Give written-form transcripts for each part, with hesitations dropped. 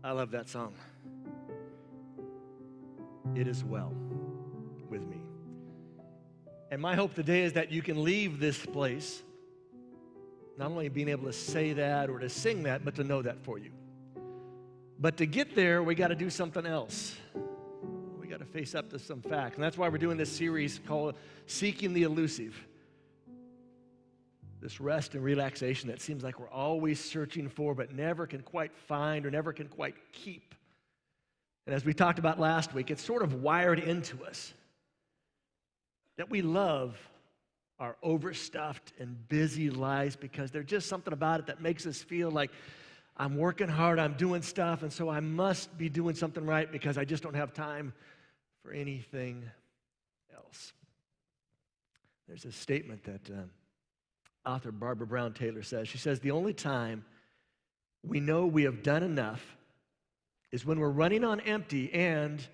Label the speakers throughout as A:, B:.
A: I love that song. It is well with me. And my hope today is that you can leave this place not only being able to say that or to sing that, but to know that for you. But to get there, we got to do something else. We got to face up to some facts. And that's why we're doing this series called Seeking the Elusive. This rest and relaxation that seems like we're always searching for, but never can quite find or never can quite keep. And as we talked about last week, it's sort of wired into us that we love our overstuffed and busy lives because there's just something about it that makes us feel like I'm working hard, I'm doing stuff, and so I must be doing something right because I just don't have time for anything else. There's a statement that author Barbara Brown Taylor says. She says, the only time we know we have done enough is when we're running on empty and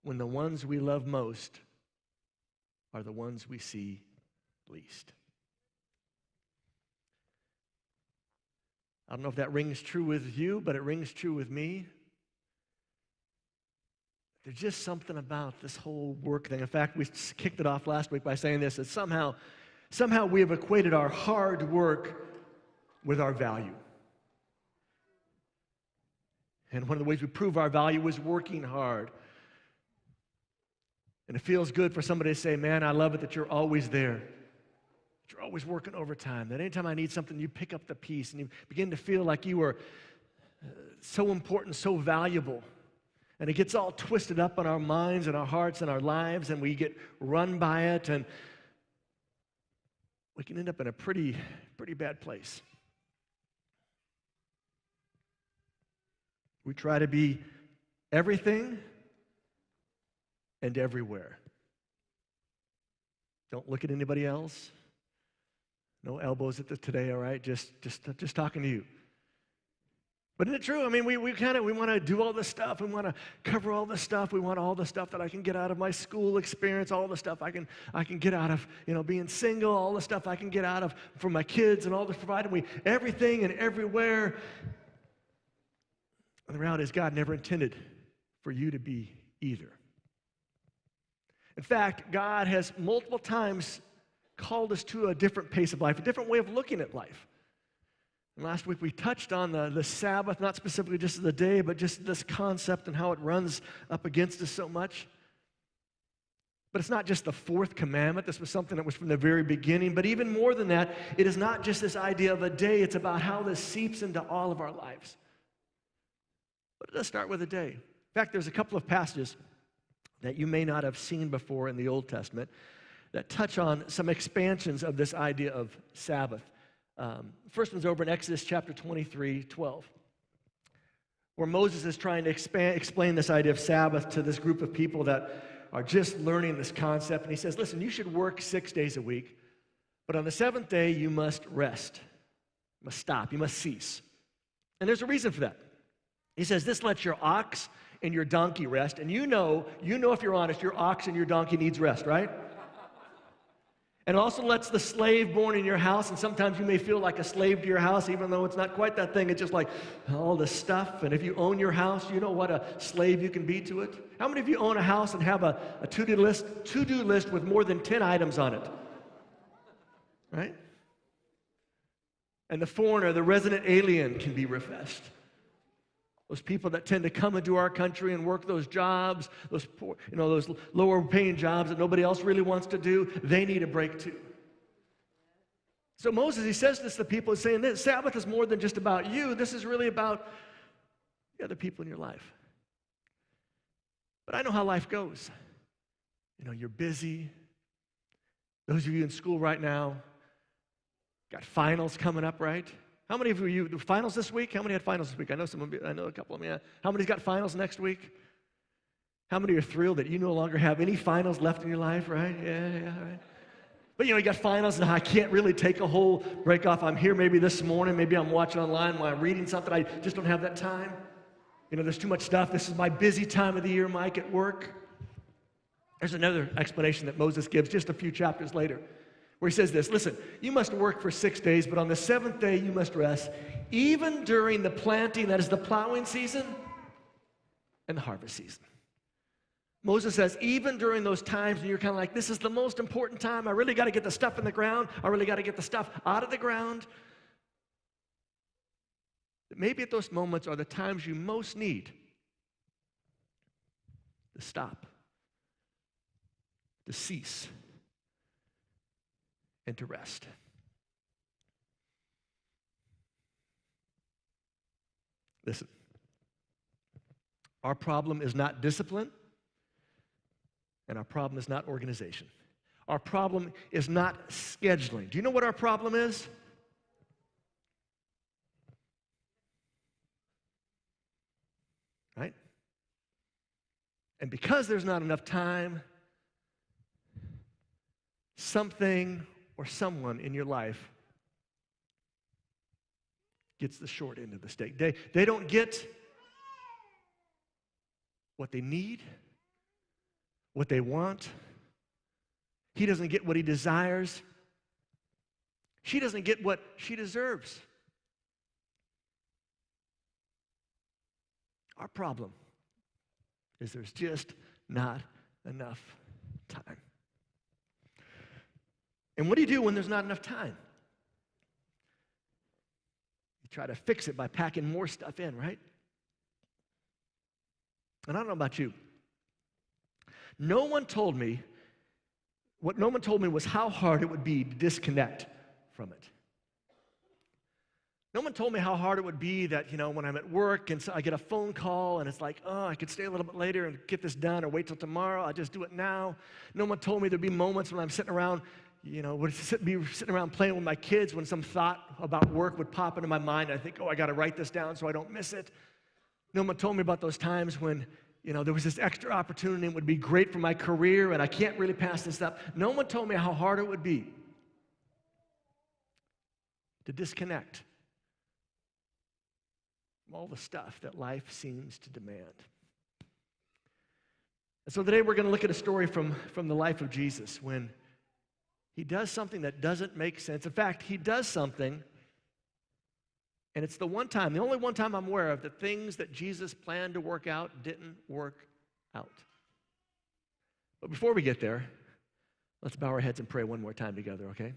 A: when the ones we love most are the ones we see least. I don't know if that rings true with you, but it rings true with me. There's just something about this whole work thing. In fact, we kicked it off last week by saying this, that somehow we have equated our hard work with our value. And one of the ways we prove our value is working hard. And it feels good for somebody to say, man, I love it that you're always there. That you're always working overtime. That anytime I need something, you pick up the piece and you begin to feel like you are so important, so valuable. And it gets all twisted up in our minds and our hearts and our lives, and we get run by it, and we can end up in a pretty bad place. We try to be everything and everywhere. Don't look at anybody else. No elbows at today, all right? Just talking to you. But isn't it true? I mean, we want to do all this stuff. We want to cover all this stuff. We want all the stuff that I can get out of my school experience, all the stuff I can get out of, being single, all the stuff I can get out of for my kids, and all this provided me everything and everywhere. And the reality is God never intended for you to be either. In fact, God has multiple times called us to a different pace of life, a different way of looking at life. And last week we touched on the Sabbath, not specifically just the day, but just this concept and how it runs up against us so much. But it's not just the fourth commandment. This was something that was from the very beginning. But even more than that, it is not just this idea of a day. It's about how this seeps into all of our lives. But it does start with a day. In fact, there's a couple of passages that you may not have seen before in the Old Testament that touch on some expansions of this idea of Sabbath. First one's over in Exodus chapter 23:12, where Moses is trying to explain this idea of Sabbath to this group of people that are just learning this concept. And he says, listen, you should work 6 days a week, but on the seventh day you must rest. You must stop. You must cease. And there's a reason for that. He says, this lets your ox and your donkey rest. And you know if you're honest, your ox and your donkey needs rest, right? And it also lets the slave born in your house, and sometimes you may feel like a slave to your house, even though it's not quite that thing. It's just like all the stuff. And if you own your house, you know what a slave you can be to it. How many of you own a house and have a to-do list with more than 10 items on it? Right? And the foreigner, the resident alien can be refreshed. Those people that tend to come into our country and work those jobs, those poor, those lower paying jobs that nobody else really wants to do, they need a break too. So Moses, he says this to the people, he's saying this, Sabbath is more than just about you. This is really about the other people in your life. But I know how life goes. You're busy. Those of you in school right now, got finals coming up, right? How many of you, the finals this week? How many had finals this week? I know a couple of them, yeah. How many's got finals next week? How many are thrilled that you no longer have any finals left in your life, right? Yeah, right. But you got finals, and I can't really take a whole break off. I'm here maybe this morning, maybe I'm watching online while I'm reading something. I just don't have that time. There's too much stuff. This is my busy time of the year, Mike, at work. There's another explanation that Moses gives just a few chapters later, where he says this, listen, you must work for 6 days, but on the seventh day you must rest, even during the planting, that is the plowing season, and the harvest season. Moses says, even during those times when you're kind of like, this is the most important time, I really got to get the stuff in the ground, I really got to get the stuff out of the ground. Maybe at those moments are the times you most need to stop, to cease, and to rest. Listen, our problem is not discipline, and our problem is not organization. Our problem is not scheduling. Do you know what our problem is? Right? And because there's not enough time, something or someone in your life gets the short end of the stick. They don't get what they need, what they want. He doesn't get what he desires. She doesn't get what she deserves. Our problem is there's just not enough time. And what do you do when there's not enough time? You try to fix it by packing more stuff in, right? And I don't know about you. What no one told me was how hard it would be to disconnect from it. No one told me how hard it would be that, when I'm at work and so I get a phone call and it's like, oh, I could stay a little bit later and get this done or wait till tomorrow. I'll just do it now. No one told me there'd be moments when I'm sitting around, would be sitting around playing with my kids when some thought about work would pop into my mind. I think, oh, I got to write this down so I don't miss it. No one told me about those times when, there was this extra opportunity and it would be great for my career and I can't really pass this up. No one told me how hard it would be to disconnect from all the stuff that life seems to demand. And so today we're going to look at a story from the life of Jesus when he does something that doesn't make sense. In fact, he does something, and it's the only one time I'm aware of that things that Jesus planned to work out didn't work out. But before we get there, let's bow our heads and pray one more time together, okay?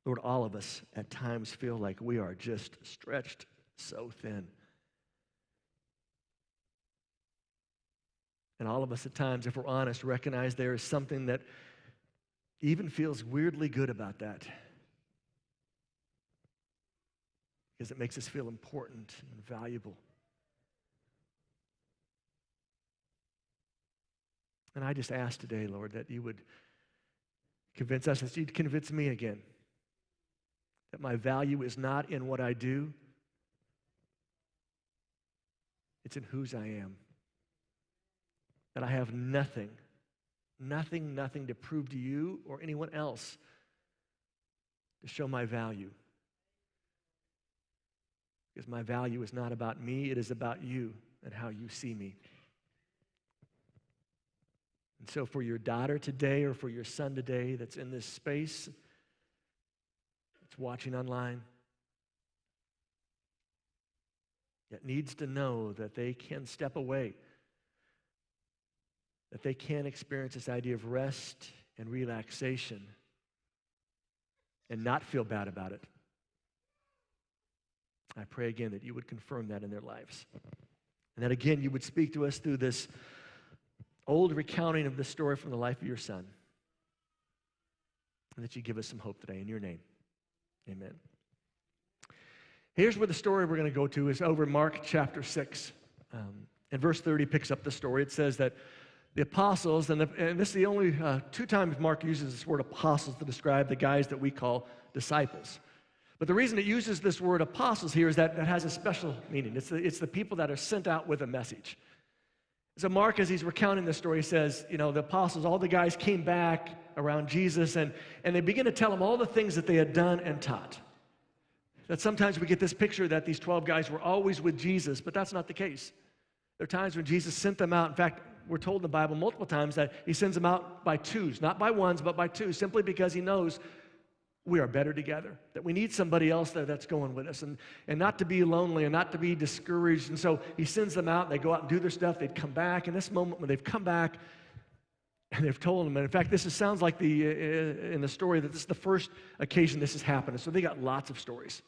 A: Lord, all of us at times feel like we are just stretched so thin. And all of us at times, if we're honest, recognize there is something that even feels weirdly good about that. Because it makes us feel important and valuable. And I just ask today, Lord, that you would convince us, as you'd convince me again, that my value is not in what I do, it's in whose I am. That I have nothing to prove to you or anyone else to show my value. Because my value is not about me, it is about you and how you see me. And so for your daughter today or for your son today that's in this space, that's watching online, that needs to know that they can step away, that they can experience this idea of rest and relaxation and not feel bad about it. I pray again that you would confirm that in their lives. And that again, you would speak to us through this old recounting of the story from the life of your son. And that you give us some hope today in your name. Amen. Here's where the story we're going to go to is over Mark chapter 6. And verse 30 picks up the story. It says that the apostles, and this is the only 2 times Mark uses this word apostles to describe the guys that we call disciples. But the reason it uses this word apostles here is that it has a special meaning. It's the people that are sent out with a message. So Mark, as he's recounting this story, says, the apostles, all the guys came back around Jesus, and they begin to tell him all the things that they had done and taught. That sometimes we get this picture that these 12 guys were always with Jesus, but that's not the case. There are times when Jesus sent them out. In fact, we're told in the Bible multiple times that he sends them out by twos, not by ones, but by twos, simply because he knows we are better together, that we need somebody else there that's going with us, and not to be lonely and not to be discouraged. And so he sends them out, and they go out and do their stuff. They'd come back. In this moment when they've come back, and they've told him, and in fact, sounds like in the story that this is the first occasion this has happened. And so they got lots of stories.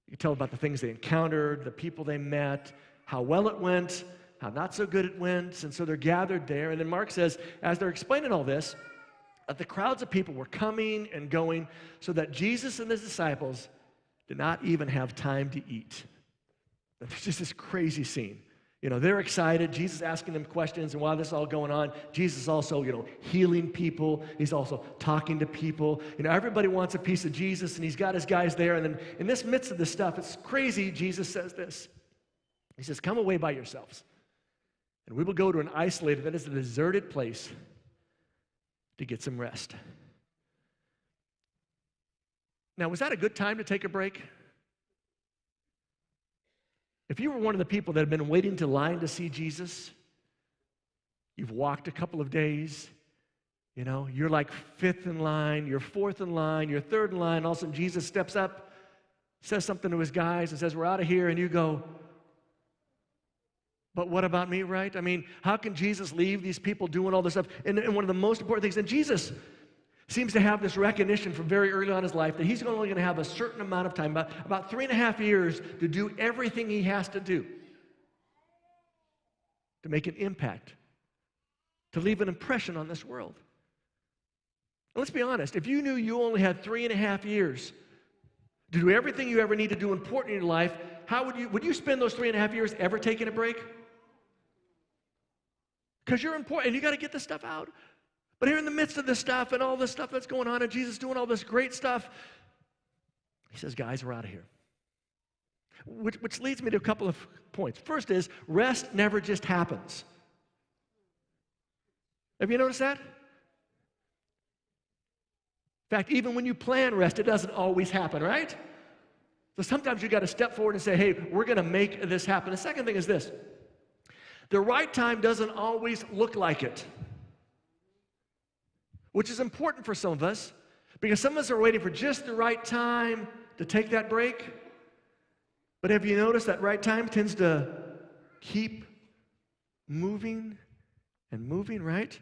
A: You can tell about the things they encountered, the people they met, how well it went, how not so good it went. And so they're gathered there. And then Mark says, as they're explaining all this, that the crowds of people were coming and going so that Jesus and his disciples did not even have time to eat. There's just this crazy scene. They're excited. Jesus asking them questions, and while this is all going on, Jesus is also, healing people. He's also talking to people. Everybody wants a piece of Jesus, and he's got his guys there. And then in this midst of this stuff, it's crazy, Jesus says this. He says, come away by yourselves, and we will go to an isolated, that is a deserted place, to get some rest. Now, was that a good time to take a break? If you were one of the people that had been waiting to line to see Jesus, you've walked a couple of days, you're like fifth in line, you're fourth in line, you're third in line, all of a sudden Jesus steps up, says something to his guys and says, we're out of here, and you go, but what about me, right? I mean, how can Jesus leave these people doing all this stuff? And one of the most important things, and Jesus seems to have this recognition from very early on in his life that he's only going to have a certain amount of time, about 3.5 years, to do everything he has to do to make an impact, to leave an impression on this world. And let's be honest, if you knew you only had 3.5 years to do everything you ever need to do important in your life, would you spend those 3.5 years ever taking a break? Because you're important, and you got to get this stuff out. But here in the midst of this stuff and all this stuff that's going on, and Jesus doing all this great stuff, he says, guys, we're out of here. Which leads me to a couple of points. First is, rest never just happens. Have you noticed that? In fact, even when you plan rest, it doesn't always happen, right? So sometimes you got to step forward and say, hey, we're going to make this happen. The second thing is this. The right time doesn't always look like it, which is important for some of us, because some of us are waiting for just the right time to take that break. But have you noticed that right time tends to keep moving and moving, right?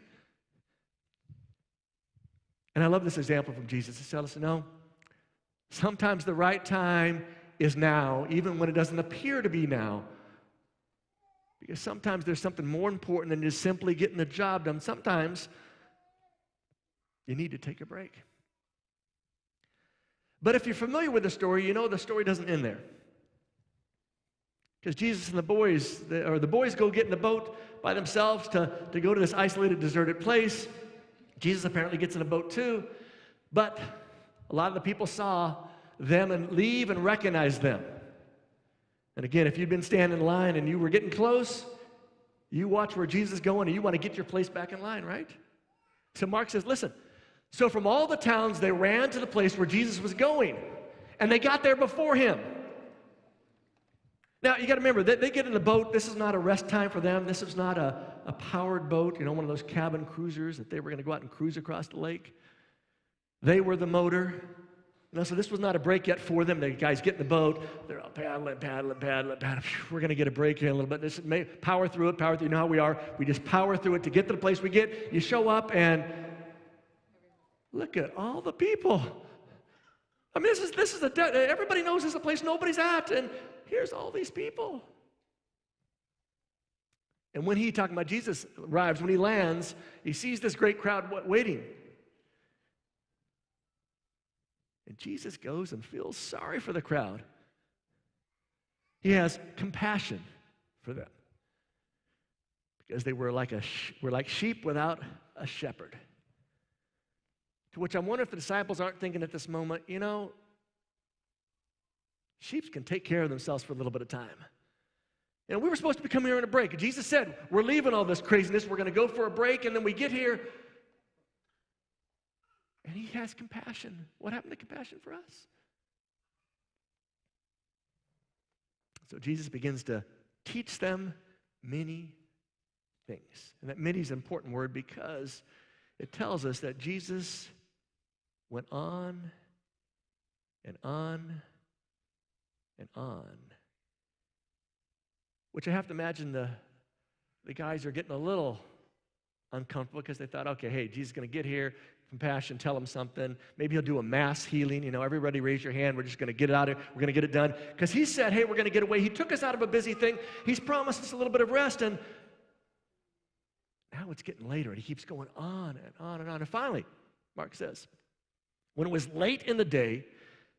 A: And I love this example from Jesus. He tells us, no, sometimes the right time is now, even when it doesn't appear to be now. Because sometimes there's something more important than just simply getting the job done. Sometimes you need to take a break. But if you're familiar with the story, you know the story doesn't end there. Because Jesus and the boys go get in the boat by themselves to go to this isolated, deserted place. Jesus apparently gets in a boat too. But a lot of the people saw them and leave and recognize them. And again, if you'd been standing in line and you were getting close, you watch where Jesus is going and you want to get your place back in line, right? So Mark says, listen, so from all the towns, they ran to the place where Jesus was going, and they got there before him. Now, you got to remember, they get in the boat. This is not a rest time for them. This is not a powered boat, one of those cabin cruisers that they were going to go out and cruise across the lake. They were the motor. So this was not a break yet for them. The guys get in the boat. They're all paddling. We're going to get a break here in a little bit. This power through it. You know how we are. We just power through it to get to the place we get. You show up and look at all the people. I mean, everybody knows this is a place nobody's at, and here's all these people. And when talking about Jesus arrives, when he lands, he sees this great crowd waiting. And Jesus goes and feels sorry for the crowd. He has compassion for them because they were like sheep without a shepherd. To which I wonder if the disciples aren't thinking at this moment, sheep can take care of themselves for a little bit of time. We were supposed to be coming here on a break. And Jesus said, we're leaving all this craziness. We're going to go for a break, and then we get here. And he has compassion. What happened to compassion for us? So Jesus begins to teach them many things. And that many is an important word because it tells us that Jesus went on and on and on. Which I have to imagine the guys are getting a little uncomfortable because they thought, okay, hey, Jesus is going to get here, compassion, tell him something. Maybe he'll do a mass healing. Everybody raise your hand. We're just going to get it out of here. We're going to get it done. Because he said, hey, we're going to get away. He took us out of a busy thing. He's promised us a little bit of rest. And now it's getting later. And he keeps going on and on and on. And finally, Mark says, when it was late in the day,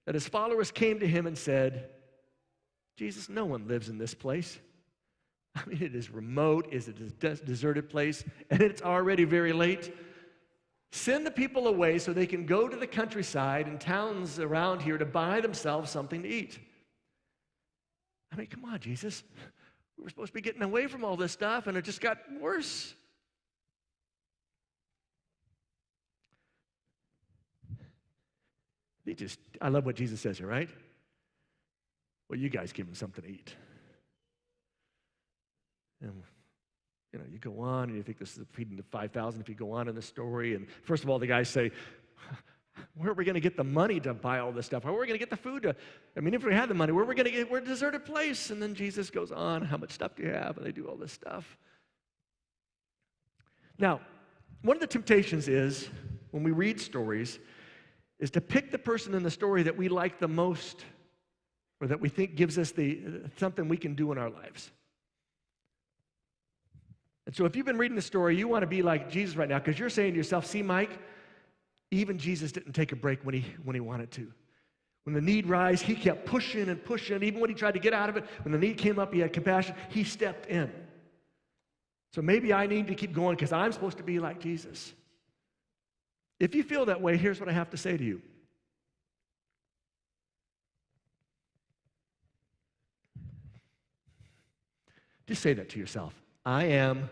A: that his followers came to him and said, Jesus, no one lives in this place. I mean, it is remote, it is a deserted place, and it's already very late. Send the people away so they can go to the countryside and towns around here to buy themselves something to eat. I mean, come on, Jesus. We were supposed to be getting away from all this stuff, and it just got worse. I love what Jesus says here, right? Well, you guys give them something to eat. And, you go on and you think this is feeding the 5,000 if you go on in the story. And first of all, the guys say, where are we going to get the money to buy all this stuff? How are we going to get the food if we had the money, where are we going to get, we're a deserted place. And then Jesus goes on, how much stuff do you have? And they do all this stuff. Now, one of the temptations is, when we read stories, is to pick the person in the story that we like the most or that we think gives us something we can do in our lives. And so if you've been reading the story, you want to be like Jesus right now because you're saying to yourself, see, Mike, even Jesus didn't take a break when he wanted to. When the need rise, he kept pushing and pushing. Even when he tried to get out of it, when the need came up, he had compassion. He stepped in. So maybe I need to keep going because I'm supposed to be like Jesus. If you feel that way, here's what I have to say to you. Just say that to yourself. I am.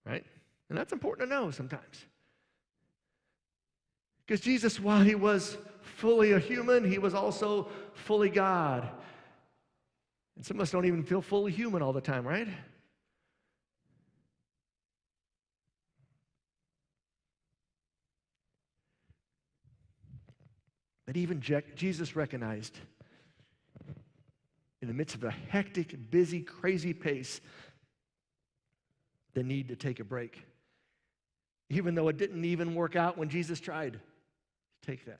A: Right? And that's important to know sometimes. Because Jesus, while he was fully a human, he was also fully God. And some of us don't even feel fully human all the time, right? But even Jesus recognized in the midst of a hectic, busy, crazy pace, the need to take a break. Even though it didn't even work out when Jesus tried to take that.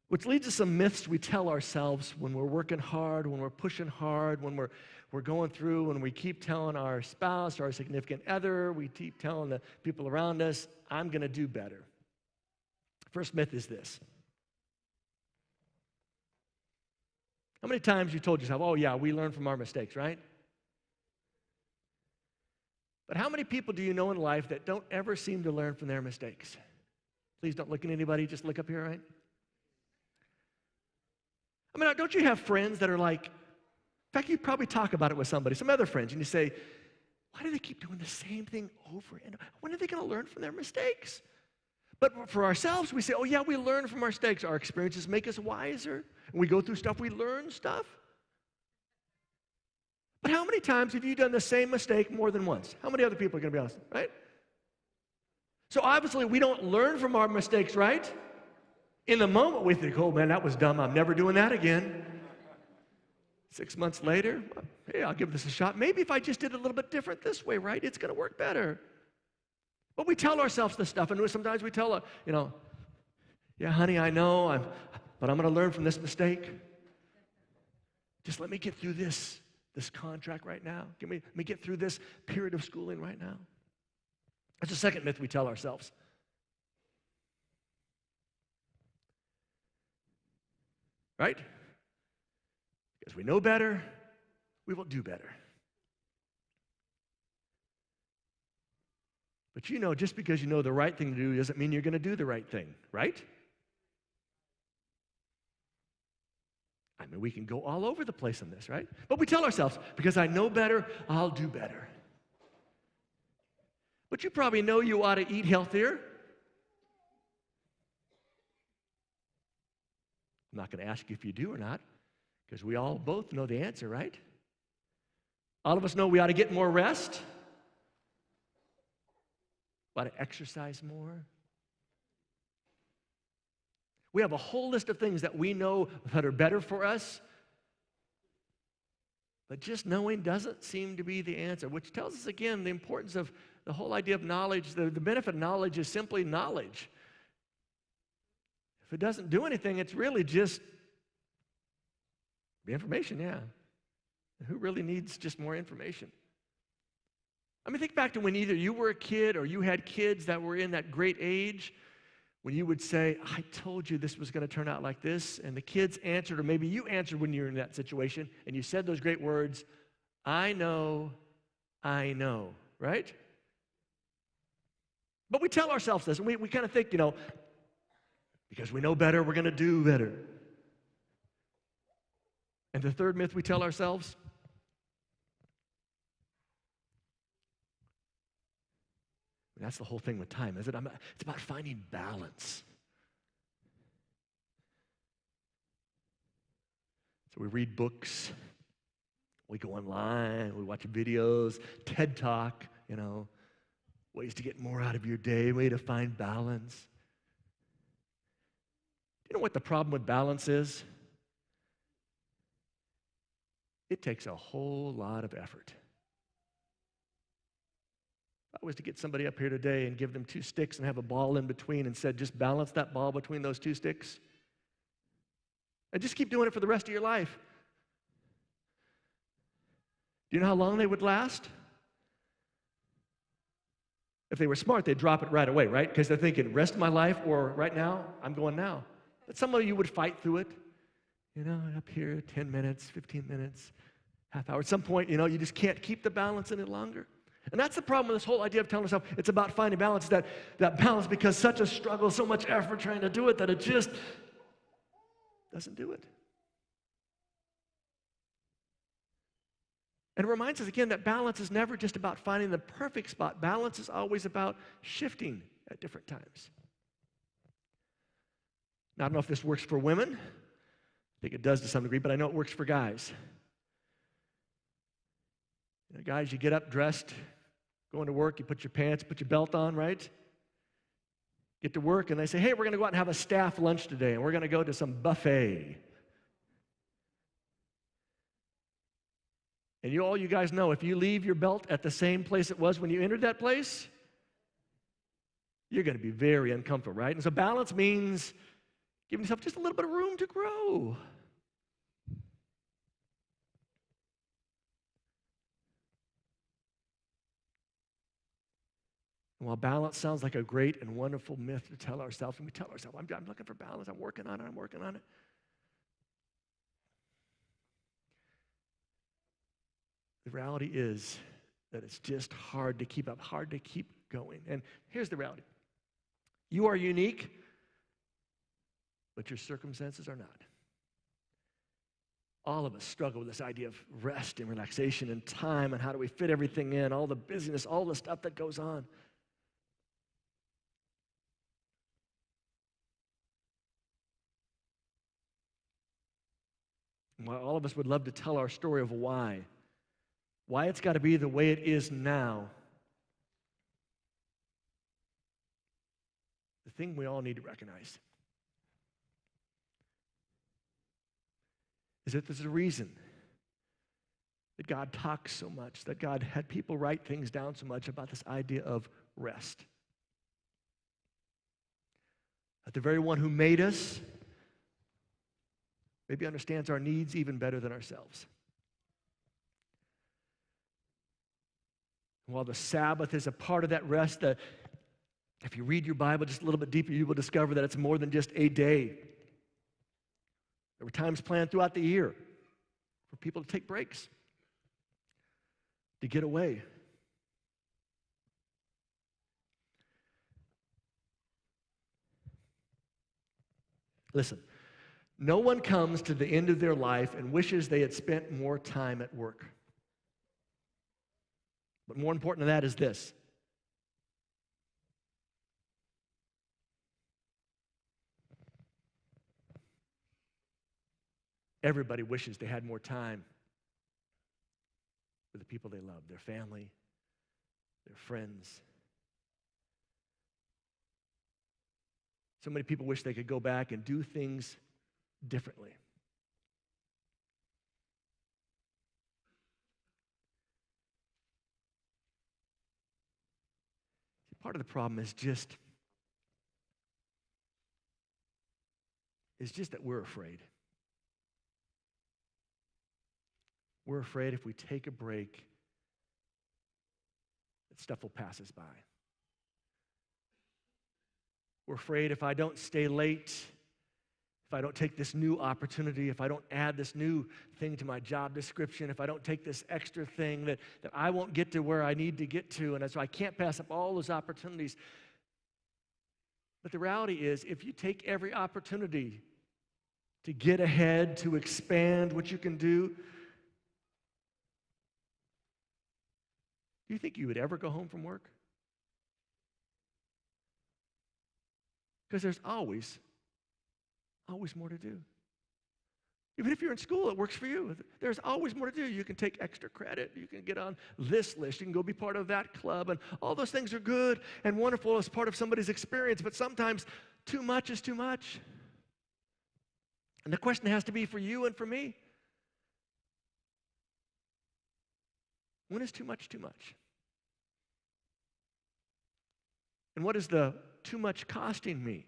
A: Which leads to some myths we tell ourselves when we're working hard, when we're pushing hard, when we're going through, when we keep telling our spouse or our significant other, we keep telling the people around us, I'm going to do better. First myth is this. How many times you told yourself, oh yeah, we learn from our mistakes, right? But how many people do you know in life that don't ever seem to learn from their mistakes? Please don't look at anybody, just look up here, right? I mean, don't you have friends that are like, in fact, you probably talk about it with somebody, some other friends, and you say, why do they keep doing the same thing over and over? When are they going to learn from their mistakes? But for ourselves, we say, oh yeah, we learn from our mistakes. Our experiences make us wiser. And we go through stuff, we learn stuff. But how many times have you done the same mistake more than once? How many other people are going to be honest, right? So obviously, we don't learn from our mistakes, right? In the moment, we think, oh man, that was dumb. I'm never doing that again. 6 months later, hey, I'll give this a shot. Maybe if I just did it a little bit different this way, right? It's going to work better. But we tell ourselves this stuff, and sometimes we tell, yeah, honey, I know, but I'm going to learn from this mistake. Just let me get through this contract right now. Let me get through this period of schooling right now. That's the second myth we tell ourselves. Right? Because we know better, we will do better. But just because you know the right thing to do doesn't mean you're going to do the right thing, right? I mean, we can go all over the place on this, right? But we tell ourselves, because I know better, I'll do better. But you probably know you ought to eat healthier. I'm not going to ask you if you do or not, Because we all both know the answer, right? All of us know we ought to get more rest. We ought to exercise more. We have a whole list of things that we know that are better for us, but just knowing doesn't seem to be the answer, which tells us again the importance of the whole idea of knowledge. The benefit of knowledge is simply knowledge. If it doesn't do anything, it's really just the information, yeah. Who really needs just more information? I mean, think back to when either you were a kid or you had kids that were in that great age when you would say, I told you this was going to turn out like this, and the kids answered, or maybe you answered when you were in that situation, and you said those great words, I know, right? But we tell ourselves this, and we kind of think, because we know better, we're going to do better. And the third myth we tell ourselves, that's the whole thing with time, is it? It's about finding balance. So we read books, we go online, we watch videos, TED Talk, ways to get more out of your day, way to find balance. Do you know what the problem with balance is? It takes a whole lot of effort. If I was to get somebody up here today and give them 2 sticks and have a ball in between and said, just balance that ball between those 2 sticks, and just keep doing it for the rest of your life. Do you know how long they would last? If they were smart, they'd drop it right away, right? Because they're thinking, rest of my life or right now, I'm going now. But some of you would fight through it. Up here, 10 minutes, 15 minutes, half hour. At some point, you just can't keep the balance any longer. And that's the problem with this whole idea of telling yourself it's about finding balance, that balance, because such a struggle, so much effort trying to do it, that it just doesn't do it. And it reminds us again that balance is never just about finding the perfect spot. Balance is always about shifting at different times. Now, I don't know if this works for women. I think it does to some degree, but I know it works for guys. Guys, you get up dressed, going to work, you put your pants, put your belt on, right? Get to work, and they say, hey, we're going to go out and have a staff lunch today, and we're going to go to some buffet. And all you guys know, if you leave your belt at the same place it was when you entered that place, you're going to be very uncomfortable, right? And so balance means giving yourself just a little bit of room to grow. And while balance sounds like a great and wonderful myth to tell ourselves, and we tell ourselves, I'm looking for balance, I'm working on it. The reality is that it's just hard to keep up, hard to keep going. And here's the reality. You are unique, but your circumstances are not. All of us struggle with this idea of rest and relaxation and time and how do we fit everything in, all the busyness, all the stuff that goes on. And while all of us would love to tell our story of why it's got to be the way it is now, the thing we all need to recognize is that there's a reason that God talks so much, that God had people write things down so much about this idea of rest. That the very one who made us maybe understands our needs even better than ourselves. While the Sabbath is a part of that rest, if you read your Bible just a little bit deeper, you will discover that it's more than just a day. There were times planned throughout the year for people to take breaks, to get away. Listen, no one comes to the end of their life and wishes they had spent more time at work. But more important than that is this. Everybody wishes they had more time with the people they love, their family, their friends. So many people wish they could go back and do things differently. Part of the problem is just that we're afraid. We're afraid if we take a break, that stuff will pass us by. We're afraid if I don't stay late, if I don't take this new opportunity, if I don't add this new thing to my job description, if I don't take this extra thing, that I won't get to where I need to get to, and so I can't pass up all those opportunities. But the reality is, if you take every opportunity to get ahead, to expand what you can do, do you think you would ever go home from work? Because there's always more to do. Even if you're in school, it works for you. There's always more to do. You can take extra credit. You can get on this list. You can go be part of that club. And all those things are good and wonderful as part of somebody's experience, but sometimes too much is too much. And the question has to be for you and for me, when is too much too much? And what is the too much costing me?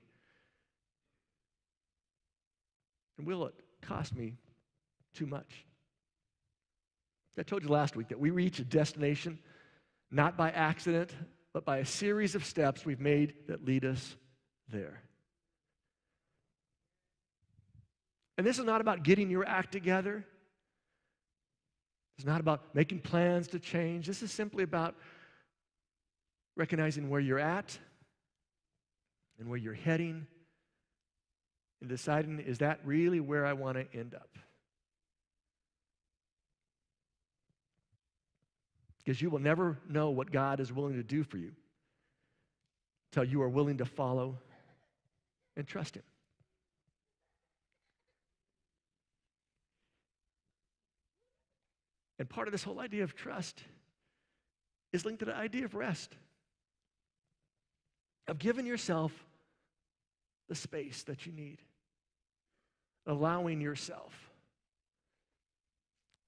A: And will it cost me too much? I told you last week that we reach a destination not by accident, but by a series of steps we've made that lead us there. And this is not about getting your act together. It's not about making plans to change. This is simply about recognizing where you're at and where you're heading and deciding, is that really where I want to end up? Because you will never know what God is willing to do for you until you are willing to follow and trust Him. And part of this whole idea of trust is linked to the idea of rest, of giving yourself the space that you need, allowing yourself.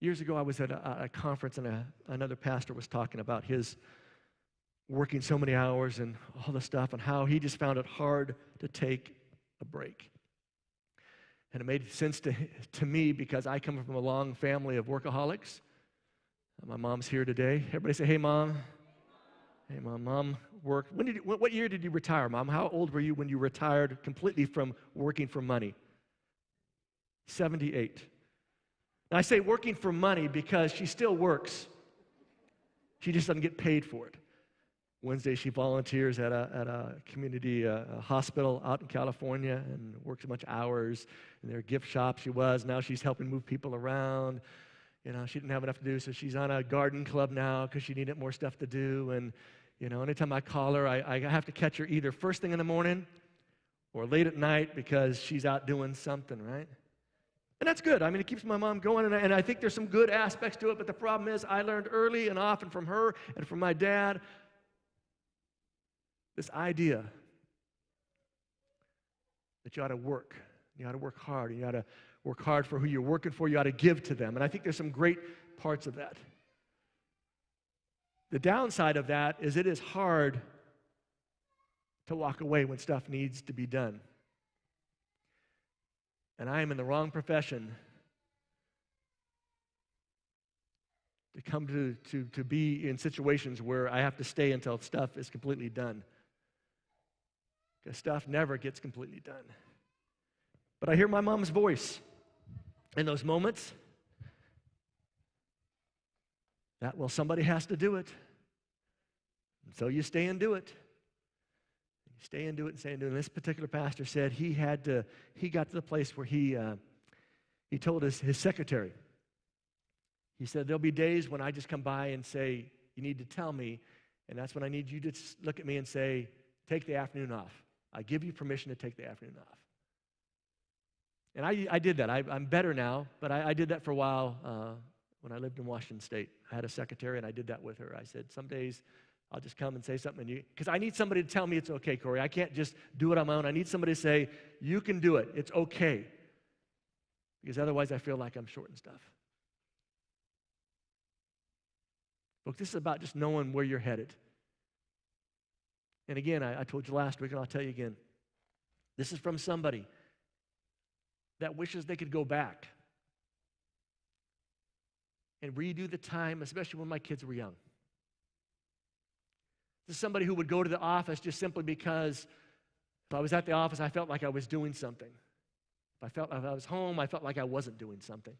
A: Years ago, I was at a conference, and another pastor was talking about his working so many hours and all the stuff, and how he just found it hard to take a break. And it made sense to me because I come from a long family of workaholics. My mom's here today. Everybody say, hey, Mom. Hey, Mom. Mom worked. What year did you retire, Mom? How old were you when you retired completely from working for money? 78. And I say working for money because she still works. She just doesn't get paid for it. Wednesday, she volunteers at a community hospital out in California and works a bunch of hours. In their gift shop she was. Now she's helping move people around. You know, she didn't have enough to do, so she's on a garden club now because she needed more stuff to do. And, you know, anytime I call her, I have to catch her either first thing in the morning or late at night because she's out doing something, right? And that's good. I mean, it keeps my mom going, and I think there's some good aspects to it, but the problem is I learned early and often from her and from my dad this idea that you ought to work. You ought to work hard, and you ought to work hard for who you're working for. You ought to give to them. And I think there's some great parts of that. The downside of that is it is hard to walk away when stuff needs to be done. And I am in the wrong profession to come to be in situations where I have to stay until stuff is completely done. Because stuff never gets completely done. But I hear my mom's voice in those moments that, well, somebody has to do it. And so you stay and do it. You stay and do it and stay and do it. And this particular pastor said he got to the place where he told his secretary, he said, there'll be days when I just come by and say, you need to tell me, and that's when I need you to look at me and say, take the afternoon off. I give you permission to take the afternoon off. And I did that. I'm better now, but I did that for a while when I lived in Washington State. I had a secretary, and I did that with her. I said, some days I'll just come and say something, because I need somebody to tell me it's okay, Corey. I can't just do it on my own. I need somebody to say, you can do it. It's okay. Because otherwise I feel like I'm shorting stuff. Look, this is about just knowing where you're headed. And again, I told you last week, and I'll tell you again, this is from somebody that wishes they could go back and redo the time, especially when my kids were young. This is somebody who would go to the office just simply because if I was at the office, I felt like I was doing something. If I was home, I felt like I wasn't doing something.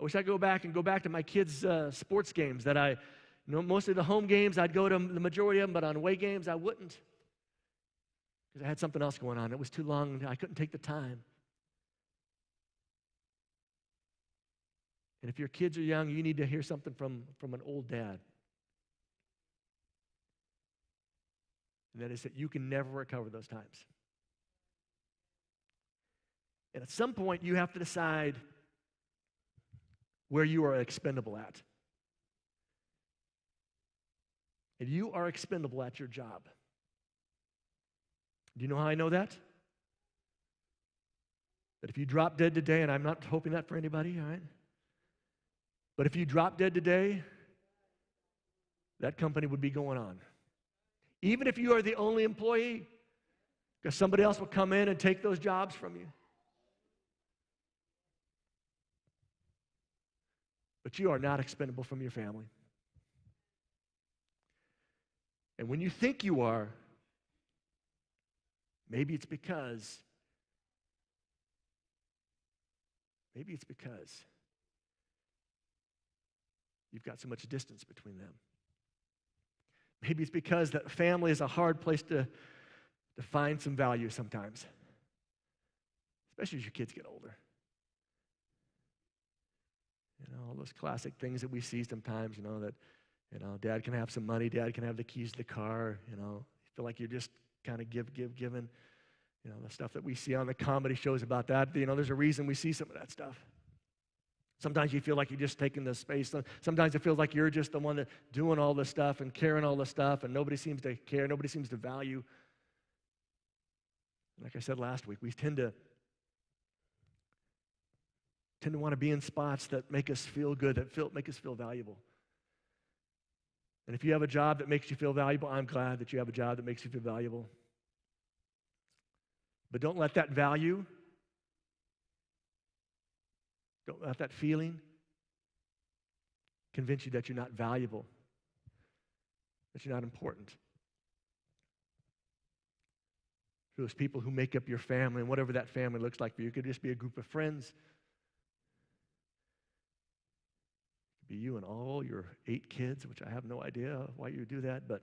A: I wish I could go back to my kids' sports games that mostly the home games, I'd go to the majority of them, but on away games, I wouldn't. Because I had something else going on. It was too long, and I couldn't take the time. And if your kids are young, you need to hear something from an old dad. And that is that you can never recover those times. And at some point, you have to decide where you are expendable at. And you are expendable at your job. Do you know how I know that? That if you drop dead today, and I'm not hoping that for anybody, all right? But if you drop dead today, that company would be going on. Even if you are the only employee, because somebody else will come in and take those jobs from you. But you are not expendable from your family. And when you think you are, maybe it's because you've got so much distance between them. Maybe it's because that family is a hard place to find some value sometimes, especially as your kids get older. All those classic things that we see sometimes, that, dad can have some money, dad can have the keys to the car, you feel like you're just kind of giving, the stuff that we see on the comedy shows about that, there's a reason we see some of that stuff. Sometimes you feel like you're just taking the space. Sometimes it feels like you're just the one that doing all this stuff and carrying all this stuff, and nobody seems to care, nobody seems to value. Like I said last week, we tend to want to be in spots that make us feel good, that make us feel valuable. And if you have a job that makes you feel valuable, I'm glad that you have a job that makes you feel valuable. But don't let that value, don't let that feeling convince you that you're not valuable, that you're not important. Those people who make up your family, and whatever that family looks like for you, it could just be a group of friends. It could be you and all your 8 kids, which I have no idea why you would do that, but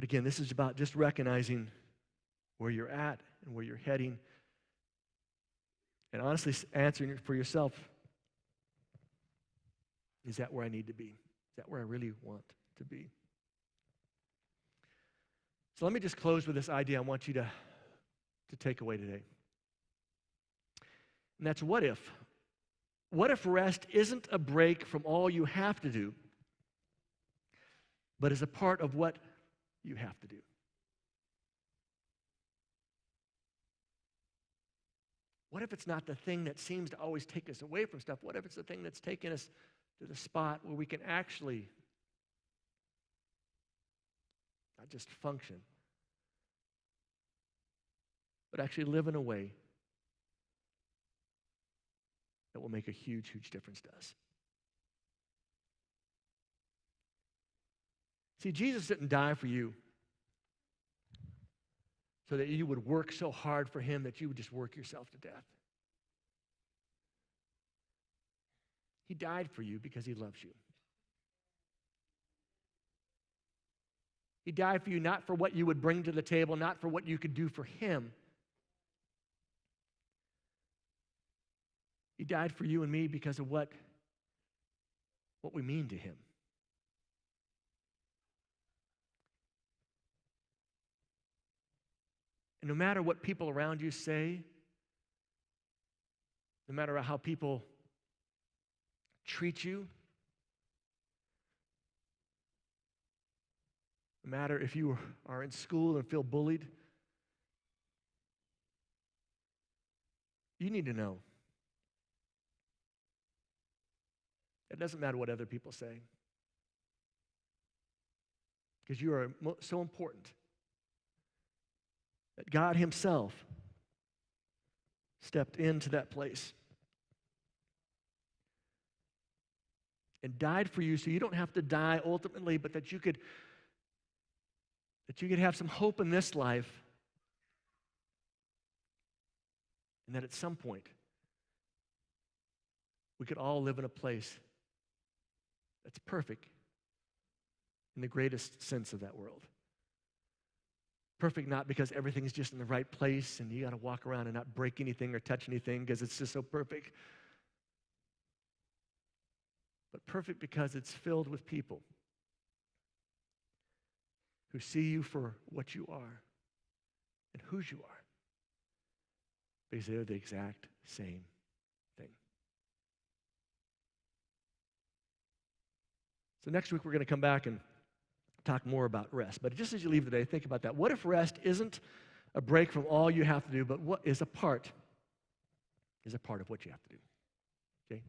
A: again, this is about just recognizing where you're at and where you're heading, and honestly answering it for yourself. Is that where I need to be? Is that where I really want to be? So let me just close with this idea I want you to take away today. And that's what if? What if rest isn't a break from all you have to do, but is a part of what you have to do? What if it's not the thing that seems to always take us away from stuff? What if it's the thing that's taking us to the spot where we can actually not just function, but actually live in a way that will make a huge, huge difference to us? See, Jesus didn't die for you so that you would work so hard for him that you would just work yourself to death. He died for you because he loves you. He died for you not for what you would bring to the table, not for what you could do for him. He died for you and me because of what we mean to him. And no matter what people around you say, no matter how people treat you, no matter if you are in school and feel bullied, you need to know. It doesn't matter what other people say, because you are so important that God himself stepped into that place and died for you so you don't have to die ultimately, but that you could have some hope in this life, and that at some point we could all live in a place that's perfect in the greatest sense of that world. Perfect not because everything's just in the right place and you got to walk around and not break anything or touch anything because it's just so perfect. But perfect because it's filled with people who see you for what you are and whose you are, because they're the exact same thing. So next week we're going to come back and talk more about rest. But just as you leave today, think about that. What if rest isn't a break from all you have to do, but what is a part of what you have to do? Okay?